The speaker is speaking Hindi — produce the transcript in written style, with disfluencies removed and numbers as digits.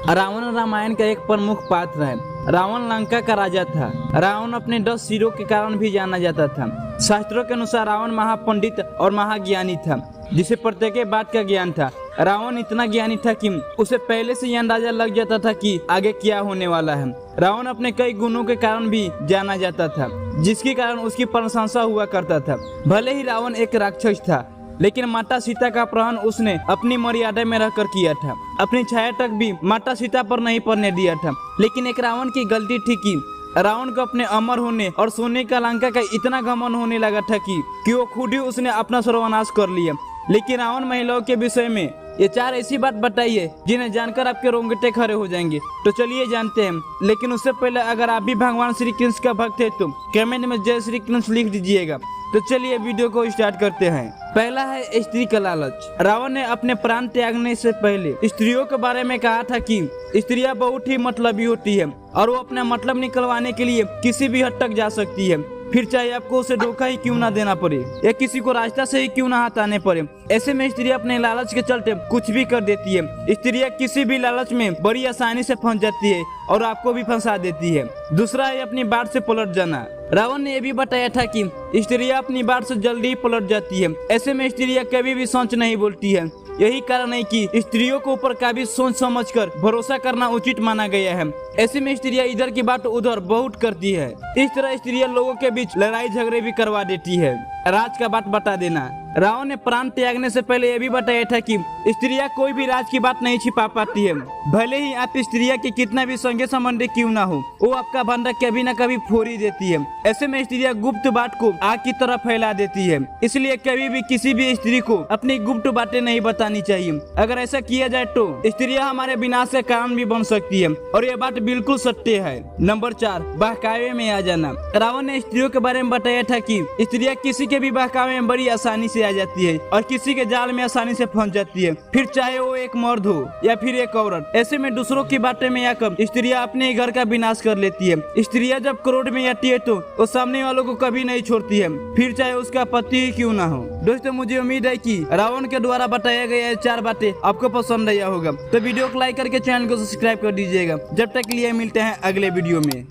रावण रामायण का एक प्रमुख पात्र है। रावण लंका का राजा था। रावण अपने 10 सिरों के कारण भी जाना जाता था। शास्त्रों के अनुसार रावण महापंडित और महाज्ञानी था, जिसे प्रत्येक बात का ज्ञान था। रावण इतना ज्ञानी था कि उसे पहले से यह अंदाजा लग जाता था कि आगे क्या होने वाला है। रावण अपने कई गुणों के कारण भी जाना जाता था, जिसके कारण उसकी प्रशंसा हुआ करता था। भले ही रावण एक राक्षस था, लेकिन माता सीता का अपहरण उसने अपनी मर्यादा में रहकर किया था। अपनी छाया तक भी माता सीता पर नहीं पड़ने दिया था। लेकिन एक रावण की गलती थी कि रावण को अपने अमर होने और सोने का लंका का इतना घमंड होने लगा था कि वो खुद ही उसने अपना सर्वनाश कर लिया। लेकिन रावण महिलाओं के विषय में ये 4 ऐसी बात बताई है जिन्हें जानकर आपके रोंगटे खड़े हो जाएंगे। तो चलिए जानते हैं। लेकिन उससे पहले अगर आप भी भगवान श्री कृष्ण का भक्त है तो कमेंट में जय श्री कृष्ण लिख दीजिएगा। तो चलिए वीडियो को स्टार्ट करते हैं। पहला है स्त्री का लालच। रावण ने अपने प्राण त्यागने से पहले स्त्रियों के बारे में कहा था कि स्त्रियां बहुत ही मतलबी होती है और वो अपना मतलब निकलवाने के लिए किसी भी हद तक जा सकती है, फिर चाहे आपको उसे धोखा ही क्यों ना देना पड़े या किसी को रास्ता से ही क्यों ना हटाने पड़े। ऐसे में स्त्रियां अपने लालच के चलते कुछ भी कर देती है। स्त्रियां किसी भी लालच में बड़ी आसानी से फंस जाती है और आपको भी फंसा देती है। दूसरा है अपनी बात से पलट जाना। रावण ने यह भी बताया था कि स्त्रियां अपनी बात से जल्दी ही पलट जाती है। ऐसे में स्त्रियां कभी भी सच नहीं बोलती है। यही कारण है कि स्त्रियों को ऊपर का भी सोच समझकर भरोसा करना उचित माना गया है। ऐसे में स्त्रियां इधर की बात उधर बहुत करती है। इस तरह स्त्रियां लोगों के बीच लड़ाई झगड़े भी करवा देती है। राज का बात बता देना। रावण ने प्राण त्यागने से पहले यह भी बताया था कि स्त्रियां कोई भी राज की बात नहीं छिपा पाती है। भले ही आप स्त्रियां की कितना भी संगे संबंधी क्यों ना हो, वो आपका भंडा कभी न कभी फोड़ ही देती है। ऐसे में स्त्रियां गुप्त बात को आग की तरह फैला देती है। इसलिए कभी भी किसी भी स्त्री को अपनी गुप्त बातें नहीं बतानी चाहिए। अगर ऐसा किया जाए तो स्त्रियां हमारे विनाश का कारण भी बन सकती है और यह बात बिल्कुल सत्य है। नंबर 4, बहकावे में आ जाना। रावण ने स्त्रियों के बारे में बताया था कि स्त्रियां किसी के भी बहकावे में बड़ी आसानी से आ जाती है और किसी के जाल में आसानी से फंस जाती है, फिर चाहे वो एक मर्द हो या फिर एक औरत। ऐसे में दूसरों की बातें में आकर स्त्रियां अपने घर का विनाश कर लेती है। स्त्रियां जब क्रोध में आती है तो वो सामने वालों को कभी नहीं छोड़ती है, फिर चाहे उसका पति ही क्यों ना हो। दोस्तों, मुझे उम्मीद है कि रावण के द्वारा बताया गया 4 बातें आपको पसंद आया होगा। तो वीडियो को लाइक करके चैनल को सब्सक्राइब कर दीजिएगा। जब तक के लिए मिलते हैं अगले वीडियो में।